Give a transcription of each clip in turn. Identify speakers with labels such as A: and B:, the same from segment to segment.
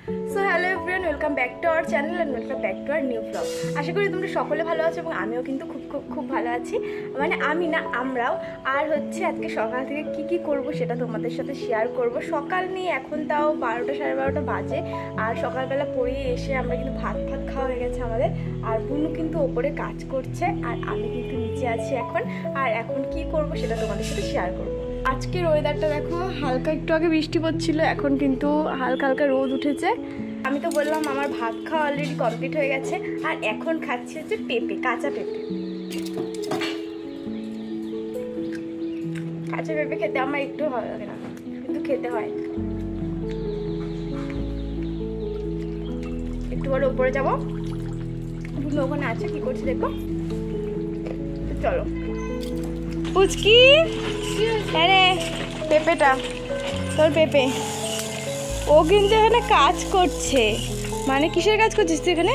A: So hello everyone, welcome back to our channel and welcome back to our new blog. আশা করি তোমরা সকলে ভালো আছো এবং আমিও কিন্তু খুব ভালো আছি। মানে আমি না, আমরাও। আর হচ্ছে আজকে সকাল থেকে কি করব সেটা তোমাদের সাথে শেয়ার করব। সকাল নিয়ে এখন তাও 12টা সাড়ে 12টা বাজে। আর সকালবেলা পড়িয়ে এসে আমরা কিন্তু ভাত খাওয়া হয়ে গেছে আমাদের। আর বুনু কিন্তু ওপরে কাজ করছে আর আমি কিন্তু নিচে আছি এখন। আর এখন কি করব সেটা তোমাদের সাথে শেয়ার করব। আজকের ওয়েদারটা দেখো, হালকা একটু আগে বৃষ্টি পড়ছিল, এখন কিন্তু হালকা হালকা রোদ উঠেছে। আমি তো বললাম আমার ভাত খাওয়া অলরেডি কমপ্লিট হয়ে গেছে। আর এখন খাচ্ছি হচ্ছে পেঁপে, কাঁচা পেঁপে। কাঁচা পেঁপে খেতে আমার একটু ভালো লাগে না, কিন্তু খেতে হয়। একটু পরে উপরে যাবো, তুমি ওখানে আছে কি করছি দেখো। তো চলো। পুচকি, আরে পেঁপেটা তোর পেঁপে। ও কিন্তু এখানে কাজ করছে। মানে কিসের কাজ করছিস তুই এখানে?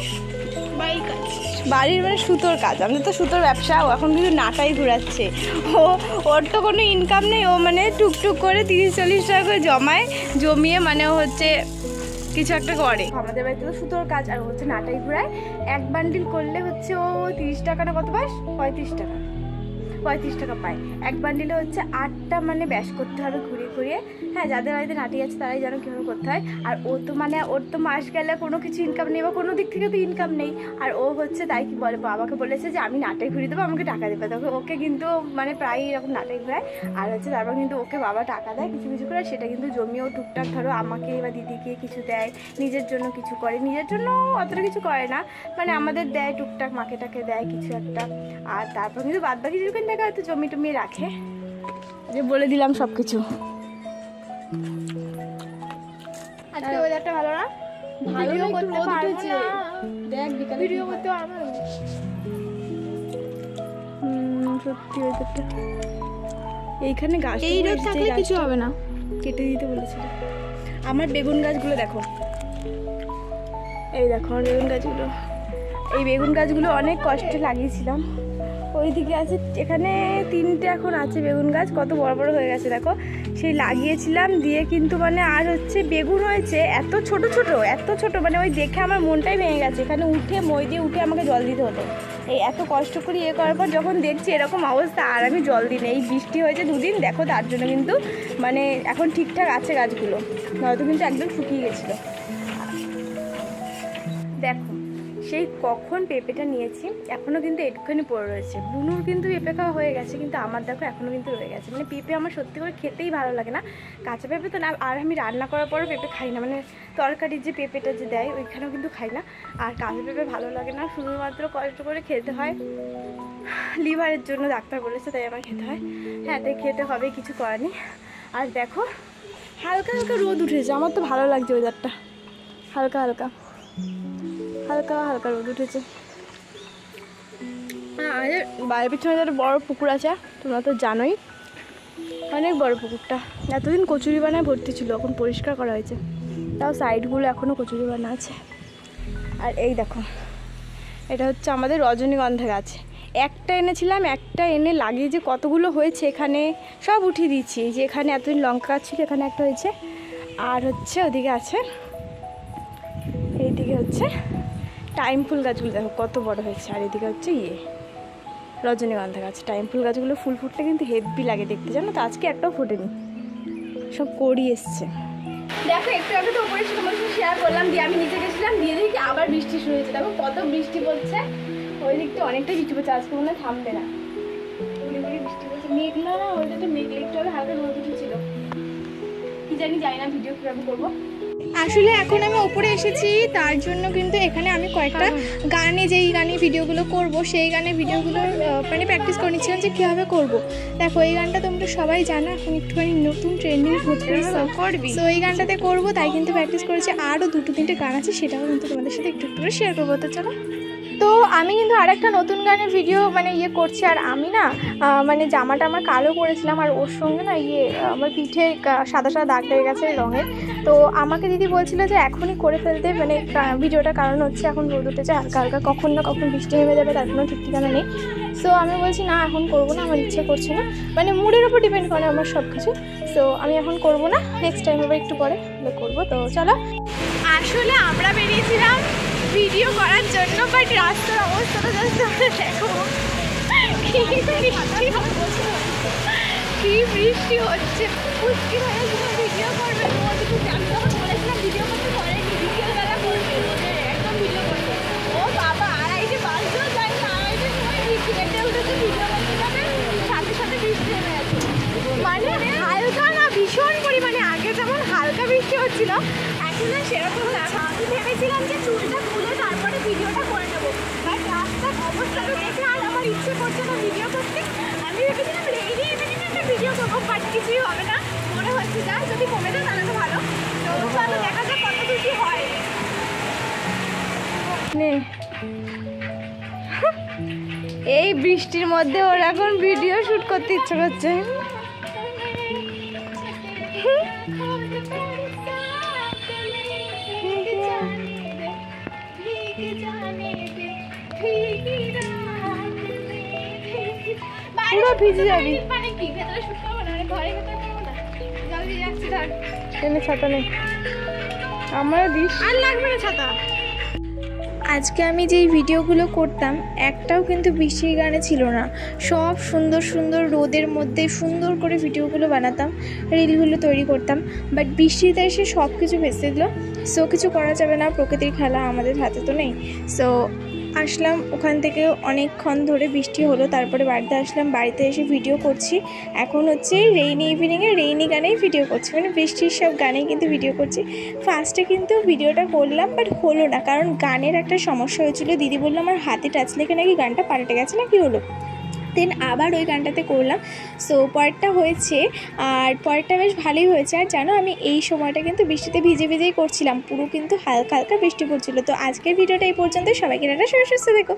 A: বাড়ির মানে সুতোর কাজ। আমাদের তো সুতোর ব্যবসা। ও এখন কিন্তু নাটাই ঘুরাচ্ছে। ওর তো কোনো ইনকাম নেই। ও মানে টুকটুক করে 30-40 টাকা করে জমিয়ে মানে ও হচ্ছে কিছু একটা করে। আমাদের বাড়িতে তো সুতোর কাজ আর হচ্ছে নাটাই ঘুরায়। এক বান্ডিল করলে হচ্ছে ও 30 টাকা না কত পাস? 35 টাকা পায়। এক বান্ডিলে হচ্ছে 8টা মানে ব্যাস করতে হবে ঘুরিয়ে। হ্যাঁ, যাদের বাড়িতে নাটি আছে তারাই জানো কীভাবে করতে হয়। আর ও তো মানে ওর তো মাস গেলে কোনো কিছু ইনকাম নেই বা কোনো দিক থেকে তো ইনকাম নেই। আর ও হচ্ছে তাই কি বলে, বাবাকে বলেছে যে আমি নাটাই ঘুরিয়ে দেবো, আমাকে টাকা দেবে। তখন ওকে কিন্তু মানে প্রায় এরকম নাটাই ঘুরায়। আর হচ্ছে তারপর কিন্তু ওকে বাবা টাকা দেয় কিছু করে। সেটা কিন্তু জমিয়েও টুকটাক ধরো আমাকে বা দিদিকে কিছু দেয়, নিজের জন্য কিছু করে। নিজের জন্য অতটা কিছু করে না, মানে আমাদের দেয় টুকটাক, মাকে টাকে দেয় কিছু একটা। আর তারপর কিন্তু বাদ বাকি যেরকম টাকা হয়তো জমি টমি রাখে। যে বলে দিলাম সব কিছু। আজকে ওয়েদারটা ভালো না? ভিডিও করতে পারছি না। দেখ বিকালে ভিডিও করতে পারবো না। সত্যি ওয়েদারটা। এইখানে গাছ এই রোদ থাকলে কিছু হবে না, কেটে দিতে বলেছিল। আমার বেগুন গাছগুলো দেখো, এই দেখো আমার বেগুন গাছগুলো। এই বেগুন গাছগুলো অনেক কষ্টে লাগিয়েছিলাম। ওইদিকে আছে, এখানে 3টে এখন আছে বেগুন গাছ। কত বড় বড় হয়ে গেছে দেখো। সেই লাগিয়েছিলাম দিয়ে কিন্তু মানে আর হচ্ছে বেগুন হয়েছে এত ছোট মানে ওই দেখে আমার মনটাই ভেঙে গেছে। এখানে উঠে মই দিয়ে উঠে আমাকে জল দিতে হতো। এই এত কষ্ট করে করার পর যখন দেখছি এরকম অবস্থা, আর আমি জল দিই না। এই বৃষ্টি হয়েছে 2 দিন দেখো, তার জন্য কিন্তু মানে এখন ঠিকঠাক আছে গাছগুলো, নয়তো কিন্তু একদম শুকিয়ে গেছিলো। দেখো সেই কখন পেঁপেটা নিয়েছি, এখনও কিন্তু একটুখানি পড়ে রয়েছে। বুনুর কিন্তু পেঁপে খাওয়া হয়ে গেছে, কিন্তু আমার দেখো এখনও কিন্তু রয়ে গেছে। মানে পেঁপে আমার সত্যি করে খেতেই ভালো লাগে না, কাঁচা পেঁপে তো না। আর আমি রান্না করার পরও পেঁপে খাই না, মানে তরকারির যে পেঁপেটা যে দেয় ওইখানেও কিন্তু খাই না। আর কাঁচা পেঁপে ভালো লাগে না, শুধুমাত্র কষ্ট করে খেতে হয়। লিভারের জন্য ডাক্তার বলেছে, তাই আমার খেতে হয়। হ্যাঁ, তাই খেতে হবে, কিছু করার নেই। আর দেখো হালকা হালকা রোদ উঠেছে, আমার তো ভালো লাগছে ওয়েদারটা। হালকা হালকা রোদ উঠেছে। আমাদের বাড়ির পিছনে একটা বড় পুকুর আছে, তোমরা তো জানোই, অনেক বড় পুকুরটা। এতদিন কচুরি বানায় ভর্তি ছিল, এখন পরিষ্কার করা হয়েছে। তাও সাইডগুলো এখনও কচুরি বানা আছে। আর এই দেখো, এটা হচ্ছে আমাদের রজনীগন্ধা গাছ। একটা এনেছিলাম, একটা এনে লাগিয়ে যে কতগুলো হয়েছে এখানে, সব উঠিয়ে দিচ্ছি। যে এখানে এতদিন লঙ্কা গাছ ছিল, এখানে একটা হয়েছে। আর হচ্ছে ওদিকে আছে, এইদিকে হচ্ছে টাইম ফুল গাছগুলো দেখো কত বড় হয়েছে। আর এদিকে হচ্ছে রজনীগন্ধা গাছ। টাইম ফুল গাছগুলো ফুল ফুটলে কিন্তু হেভি লাগে দেখতে, জানো তো। আজকে একটাও ফোটেনি, সব কড়ি এসছে। দেখো একটু আগে তো ওপরে তোমার সাথে শেয়ার করলাম, দিয়ে আমি নিচে গেছিলাম, দিয়ে দেখি আবার বৃষ্টি শুরু হয়েছে। দেখো কত বৃষ্টি পড়ছে। ওই দিকটা অনেকটাই বৃষ্টি পড়ছে, আজকে মনে হয় থামবে না। বৃষ্টি পড়ছে, মেঘলা না, ওইটাতে মেঘলা একটু আগে হালকা রোদ উঠেছিল। কি জানি না ভিডিও কীভাবে করবো।
B: আসলে এখন আমি উপরে এসেছি, তার জন্য কিন্তু এখানে আমি কয়েকটা যেই গানে ভিডিওগুলো করব সেই গানের ভিডিওগুলোর মানে প্র্যাকটিস করে নিচ্ছিলাম যে কীভাবে করবো। দেখো এই গানটা তোমরা সবাই জানো, এখন একটুখানি নতুন ট্রেন্ডিং হচ্ছে, তো এই গানটাতে করবো, তাই কিন্তু প্র্যাকটিস করেছি। আরও 2-3টে গান আছে, সেটাও কিন্তু তোমাদের সাথে একটু করে শেয়ার করবো। তো চলো। তো আমি কিন্তু আরেকটা নতুন গানের ভিডিও মানে করছি। আর আমি না মানে জামাটা আমার কালো করেছিলাম, আর ওর সঙ্গে না আমার পিঠে সাদা দাগ লেগে গেছে রঙের। তো আমাকে দিদি বলছিল যে এখনই করে ফেলতে মানে ভিডিওটা, কারণ হচ্ছে এখন রোদ উঠেছে হালকা হালকা, কখন না কখন বৃষ্টি নেমে যাবে তার কোনো ঠিক ঠিকানা নেই। সো আমি বলছি না এখন করবো না, আমার ইচ্ছে করছে না, মানে মুডের উপর ডিপেন্ড করে আমার সব কিছু। সো আমি এখন করবো না, নেক্সট টাইম আবার একটু পরে করবো। তো চলো, আসলে আমরা বেরিয়েছিলাম ভিডিও করার জন্য, বাট রাস্তার অবস্থাটা জাস্ট দেখো, কি বৃষ্টি হচ্ছে। পুচকি ভাইয়া ভিডিও করবে, বলেছিলাম ভিডিও করতে পারেনি, বিকেলবেলা করবে, একদম ভিডিও করবে। ও বাবা, 2:30 বাজতেও যায় না, 2:30 সময় বৃষ্টি কেটে উঠেছে, ভিডিও করতে যাবে, সাথে সাথে বৃষ্টি নেমে গেছে। মানে হালকা না, ভীষণ পরিমাণে। আগে যেমন হালকা বৃষ্টি হচ্ছিল, এখন না সেরকম না। আমি ভেবেছিলাম যে চুলটা খুলে তারপরে ভিডিওটা করে নেবো, বাট রাস্তার অবস্থাটা দেখে আর আমার ইচ্ছে করছে না ভিডিও করতে। আমি ভেবেছিলাম রেডি ইভিনিংয়ে একটা ভিডিও করবো, বাট কিছুই হবে না, মনে হচ্ছে যা যদি কমে যায় তাহলে তো ভালো। তো চলো দেখা যাক কত কিছু হয়। এই বৃষ্টির মধ্যে ওর এখন ভিডিও শুট করতে ইচ্ছে করছে। পুরো ভিজে যাবি, মানে কি ভেতরে শুট করবো না, ঘরের ভেতরে করবো না, জল ভিজে যাচ্ছে। ধর এনে ছাতা নেই, আমার দিস আর লাগবে না ছাতা। আজকে আমি যেই ভিডিওগুলো করতাম একটাও কিন্তু বৃষ্টির গানে ছিল না, সব সুন্দর সুন্দর রোদের মধ্যে সুন্দর করে ভিডিওগুলো বানাতাম, রিলগুলো তৈরি করতাম, বাট বৃষ্টিতে এসে সব কিছু ভেসে দিল। সো কিছু করা যাবে না, প্রকৃতির খেলা, আমাদের হাতে তো নেই। সো আসলাম ওখান থেকে, অনেকক্ষণ ধরে বৃষ্টি হলো, তারপরে বাড়িতে আসলাম, বাড়িতে এসে ভিডিও করছি। এখন হচ্ছে রেইনি ইভিনিংয়ে রেইনি গানেই ভিডিও করছি, মানে বৃষ্টির সব গানেই কিন্তু ভিডিও করছি। ফার্স্টে কিন্তু ভিডিওটা করলাম, বাট হলো না, কারণ গানের একটা সমস্যা হয়েছিল। দিদি বললো আমার হাতে টাচ লেগে নাকি গানটা পাল্টে গেছে না কি হলো, দেন আবার ওই গানটাতে করলাম। সো পরেরটা হয়েছে, আর পরেরটা বেশ ভালোই হয়েছে। আর জানো আমি এই সময়টা কিন্তু বৃষ্টিতে ভিজে ভিজেই করছিলাম, পুরো কিন্তু হালকা হালকা বৃষ্টি পড়ছিল। তো আজকের ভিডিওটা এই পর্যন্ত, সবাইকে টাটা, সুস্থ দেখো।